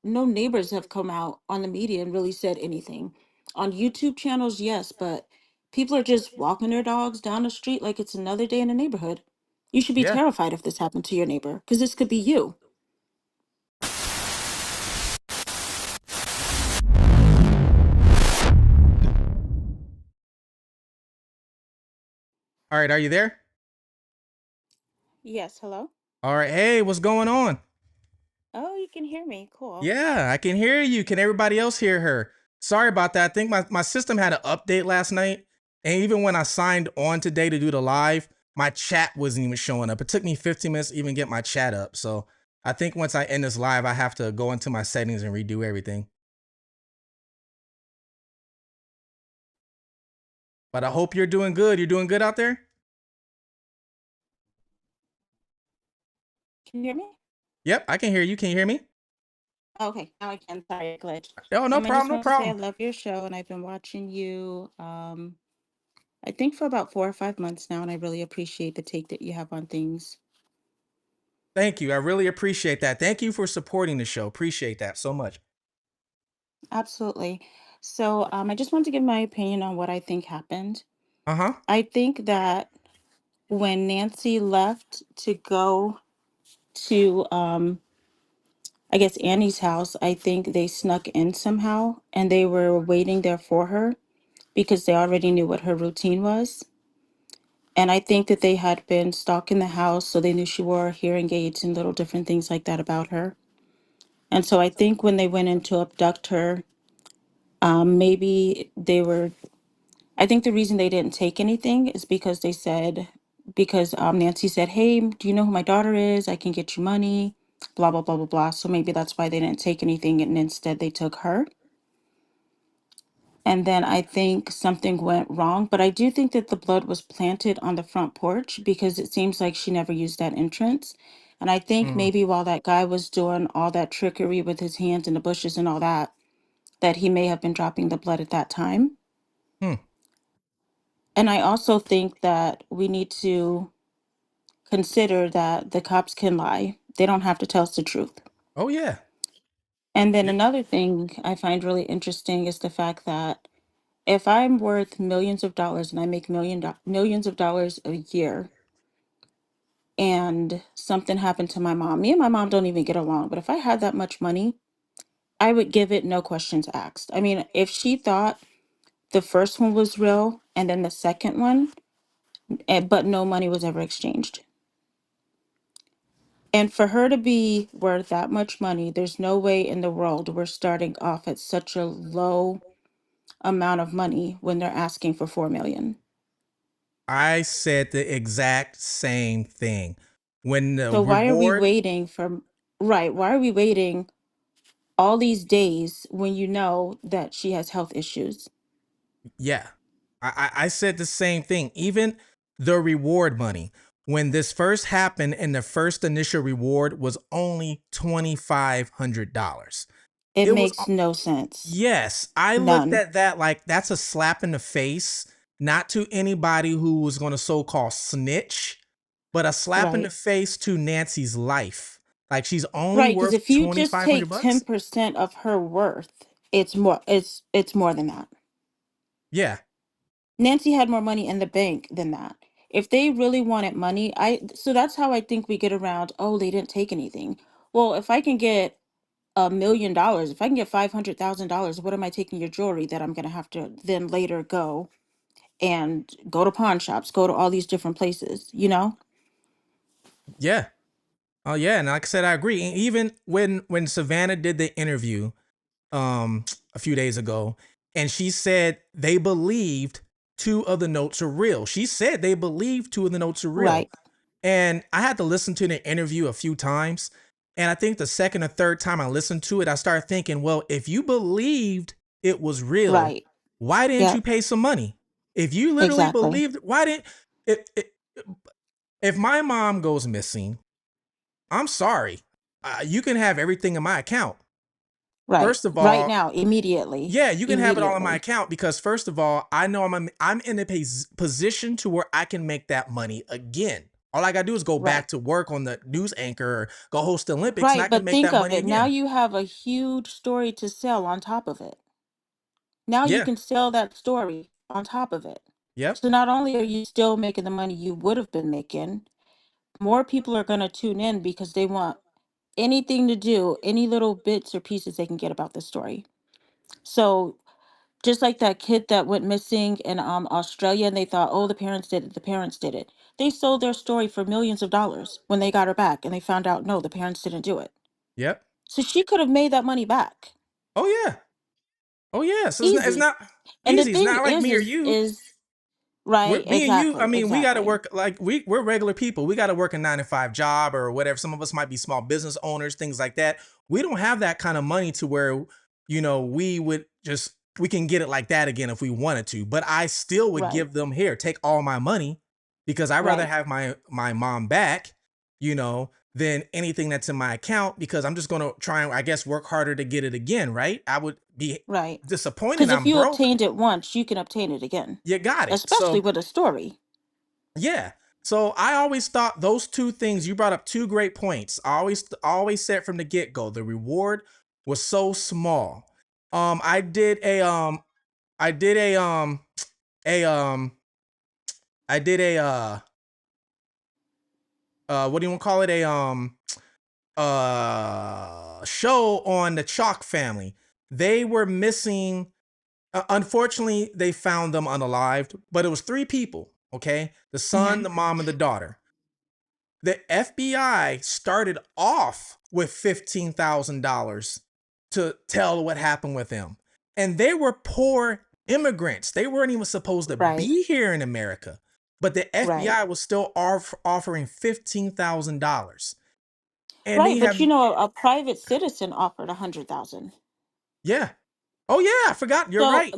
no neighbors have come out on the media and really said anything. On YouTube channels, yes, but people are just walking their dogs down the street like it's another day in the neighborhood. You should be Yeah. terrified if this happened to your neighbor, because this could be you. All right, are you there? Yes, hello? All right. Hey, what's going on? Oh, you can hear me. Cool. Yeah, I can hear you. Can everybody else hear her? Sorry about that. I think my system had an update last night. And even when I signed on today to do the live, my chat wasn't even showing up. It took me 15 minutes to even get my chat up. So I think once I end this live, I have to go into my settings and redo everything. But I hope you're doing good. You're doing good out there? Can you hear me? Yep, I can hear you. Can you hear me? Okay, now I can. Sorry, I glitched. Oh, no I just problem, no want to say I problem. love your show, and I've been watching you, I think for about 4 or 5 months now, and I really appreciate the take that you have on things. Thank you. I really appreciate that. Thank you for supporting the show. Appreciate that so much. Absolutely. So, I just want to give my opinion on what I think happened. Uh-huh. I think that when Nancy left to go to, I guess, Annie's house, I think they snuck in somehow and they were waiting there for her because they already knew what her routine was. And I think that they had been stalking the house, so they knew she wore hearing aids and little different things like that about her. And so I think when they went in to abduct her, maybe they were, I think the reason they didn't take anything is because they said, because Nancy said, hey, do you know who my daughter is? I can get you money, blah, blah, blah, blah, blah. So maybe that's why they didn't take anything and instead they took her. And then I think something went wrong, but I do think that the blood was planted on the front porch because it seems like she never used that entrance. And I think Mm, maybe while that guy was doing all that trickery with his hands in the bushes and all that, that he may have been dropping the blood at that time. hmm. And I also think that we need to consider that the cops can lie. They don't have to tell us the truth. Oh, yeah. And then Yeah. another thing I find really interesting is the fact that if I'm worth millions of dollars and I make millions of dollars a year and something happened to my mom, me and my mom don't even get along, but if I had that much money, I would give it no questions asked. I mean, if she thought the first one was real and then the second one, but no money was ever exchanged. And for her to be worth that much money, there's no way in the world we're starting off at such a low amount of money when they're asking for 4 million. I said the exact same thing. When the So why are we reward, waiting for, right, why are we waiting all these days when you know that she has health issues? yeah, I said the same thing. Even the reward money, when this first happened, and the first initial reward was only $2,500. It It was makes no sense. Yes, I looked None. at that like that's a slap in the face, not to anybody who was going to so-called snitch, but a slap in the Right. face to Nancy's life. Like she's only Right, because worth if you just 2500 take bucks? 10% of her worth, it's more than that. Yeah. Nancy had more money in the bank than that. If they really wanted money, so that's how I think we get around, oh, they didn't take anything. Well, if I can get $1 million, if I can get $500,000, what am I taking your jewelry that I'm gonna have to then later go and go to pawn shops, go to all these different places, you know? Yeah. Oh yeah, and like I said I agree. And even when Savannah did the interview a few days ago, and she said they believed two of the notes are real. She said they believed two of the notes are real. Right, And I had to listen to the interview a few times. And I think the second or third time I listened to it, I started thinking, well, if you believed it was real, right. why didn't you Yep, pay some money? If you literally exactly. believed, why didn't, if, if my mom goes missing, I'm sorry. You can have everything in my account. Right. First of Right all, now, immediately. yeah, you can have it all in my Immediately. account because first of all, I know I'm in a position to where I can make that money again. All I gotta do is go Right. back to work on the news anchor or go host the Olympics, and Right, I can but make think that of money it. Now again. you have a huge story to sell on top of it. Now you Yeah. can sell that story on top of it. Yep. So not only are you still making the money you would have been making, more people are going to tune in because they want anything to do, any little bits or pieces they can get about the story. So just like that kid that went missing in Australia, and they thought, oh, the parents did it, the parents did it. They sold their story for millions of dollars when they got her back, and they found out, no, the parents didn't do it. Yep. So she could have made that money back Oh yeah. Oh yeah. So it's easy. not And the easy. It's thing not like me or you. is right, Me and you, I exactly, mean, we got to exactly. work like we're regular people. We got to work a 9 to 5 job or whatever. Some of us might be small business owners, things like that. We don't have that kind of money to where, we would just, we can get it like that again if we wanted to. But I still would Right, give them here, take all my money because I'd rather right, have my mom back, than anything that's in my account because I'm just going to try and, I guess, work harder to get it again, right? I would be right. disappointed Because if I'm you broke. obtained it once, you can obtain it again, You got it. especially So, with a story. yeah. So I always thought those two things, you brought up two great points. I always said from the get-go, the reward was so small. I did I did a I did a what do you want to call it? A show on the Chalk family. They were missing, unfortunately, they found them unalived, but it was three people, okay? The son, Hmm. the mom, and the daughter. The FBI started off with $15,000 to tell what happened with them. And they were poor immigrants. They weren't even supposed to Right, be here in America. But the right, FBI was still offering $15,000. And they right. But have, you know, a private citizen offered 100,000. yeah. Oh, yeah. I forgot. You're So, right.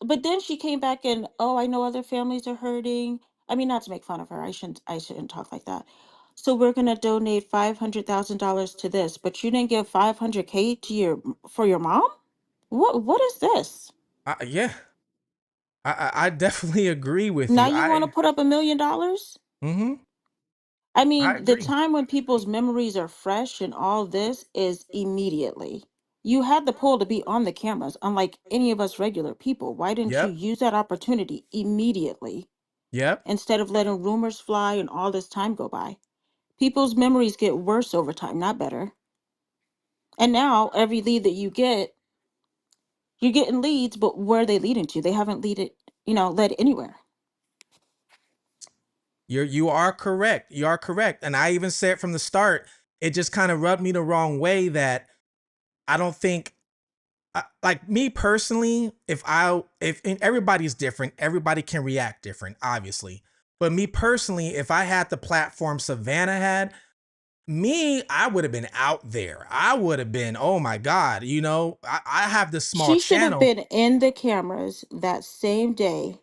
but then she came back and, oh, I know other families are hurting. I mean, not to make fun of her. I shouldn't talk like that. So we're gonna donate $500,000 to this, but you didn't give 500K to for your mom? What is this? Yeah. I definitely agree with Now you. you want to put up $1 million? Mm-hmm. I I mean, the agree. time when people's memories are fresh and all this is immediately. You had the pull to be on the cameras, unlike any of us regular people. Why didn't you Yep. use that opportunity immediately Yep. instead of letting rumors fly and all this time go by? People's memories get worse over time, not better. And now every lead that you get, you're getting leads, but where are they leading to? They haven't led anywhere. You are correct. You are correct. And I even said from the start, it just kind of rubbed me the wrong way that I don't think, like me personally, if and everybody's different, everybody can react different, obviously. But me personally, if I had the platform Savannah had, I would have been out there. I would have been, oh my God, I have this small She should have channel. been in the cameras that same day,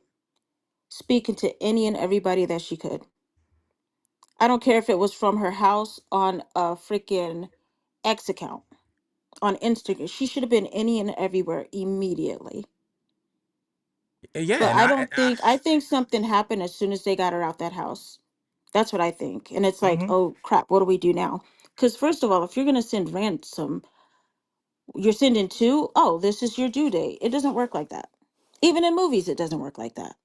speaking to any and everybody that she could. I don't care if it was from her house on a freaking X account on Instagram. She should have been any and everywhere immediately. Yeah, But and I don't think I think something happened as soon as they got her out that house. That's what I think. And it's like, mhm. oh crap, what do we do now? Because first of all, if you're gonna send ransom, you're sending two. Oh, this is your due date. It doesn't work like that. Even in movies, it doesn't work like that.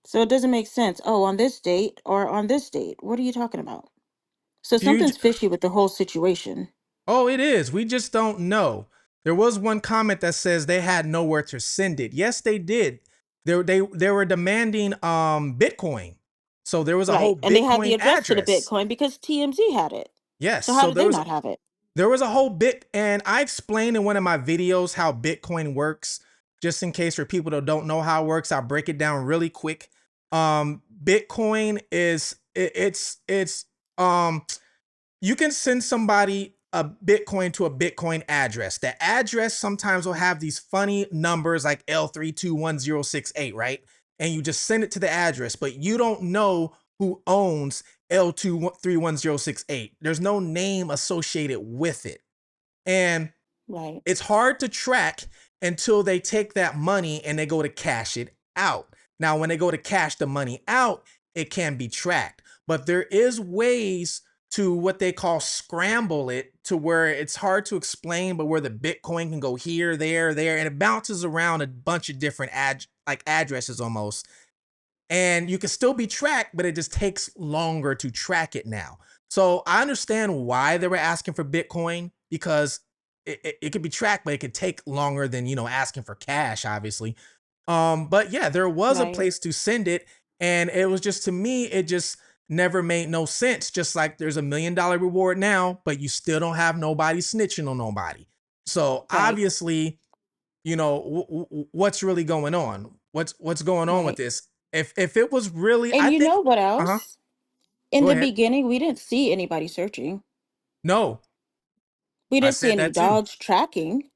So it doesn't make sense. Oh, on this date or on this date. What are you talking about? So you something's fishy with the whole situation. Oh, it is. We just don't know. There was one comment that says they had nowhere to send it. Yes, they did. They were demanding Bitcoin. So there was a Right. whole And they had the Bitcoin address to the address. Bitcoin because TMZ had it. Yes. So how So did they not have it? there was a whole bit, and I explained in one of my videos how Bitcoin works. Just in case for people that don't know how it works, I'll break it down really quick. Bitcoin is it's um you can send somebody a Bitcoin to a Bitcoin address. The address sometimes will have these funny numbers like L321068, right? And you just send it to the address, but you don't know who owns L231068. There's no name associated with it. And Right. it's hard to track until they take that money and they go to cash it out. Now, when they go to cash the money out, it can be tracked. But there is ways to what they call scramble it to where it's hard to explain, but where the Bitcoin can go here, there, and it bounces around a bunch of different like addresses almost, and you can still be tracked, but it just takes longer to track it now. So I understand why they were asking for Bitcoin because it could be tracked, but it could take longer than asking for cash, obviously. But yeah, there was a Right. place to send it, and it was just to me, it just never made no sense. Just like there's $1 million reward now, but you still don't have nobody snitching on nobody. So Right. obviously, what's really going on? What's going on with Right. this? If it was really, And I you think, know what uh-huh, else? In go the ahead. beginning, we didn't see anybody searching. No, We I didn't see said any that too. dogs tracking.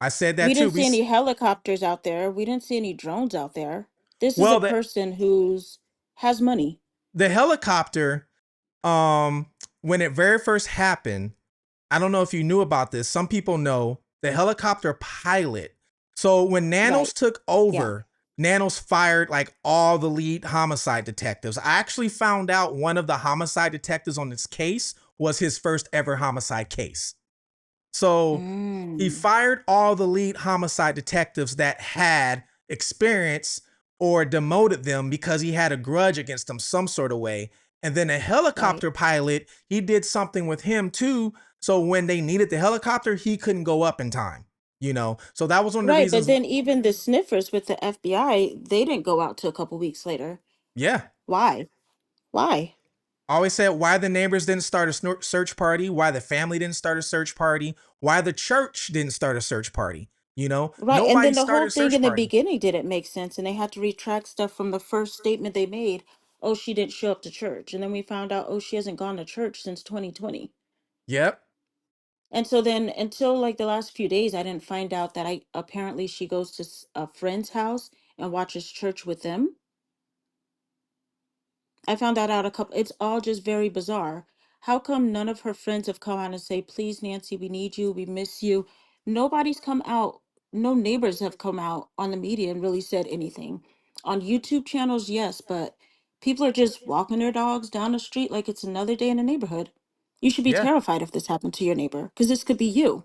I said We that too. didn't see any helicopters out there. We didn't see any drones out there. This is a Well, person who's has money. the helicopter, um, when it very first happened, I don't know if you knew about this. Some people know the helicopter pilot. So when Nanos Right. took Yeah. over, Nanos fired like all the lead homicide detectives. I actually found out one of the homicide detectives on this case was his first ever homicide case. So he Mm. fired all the lead homicide detectives that had experience or demoted them because he had a grudge against them some sort of way. And then a Right. helicopter pilot, he did something with him too. So when they needed the helicopter, he couldn't go up in time. So that was one of the Right. But reasons. then even the sniffers with the FBI, they didn't go out till a couple weeks later. Yeah. Why? Why? I always said why the neighbors didn't start a search party, why the family didn't start a search party, why the church didn't start a search party. Right. And Nobody then the started whole a thing search in the party. beginning didn't make sense. And they had to retract stuff from the first statement they made. Oh, she didn't show up to church. And then we found out, oh, she hasn't gone to church since 2020. Yep. And so then until like the last few days, I didn't find out that I apparently she goes to a friend's house and watches church with them. I found that out a couple, it's all just very bizarre. How come none of her friends have come out and say, please, Nancy, we need you, we miss you? Nobody's come out. No neighbors have come out on the media and really said anything. On YouTube channels, yes, but people are just walking their dogs down the street like it's another day in the neighborhood. You should be Yeah. terrified if this happened to your neighbor, because this could be you.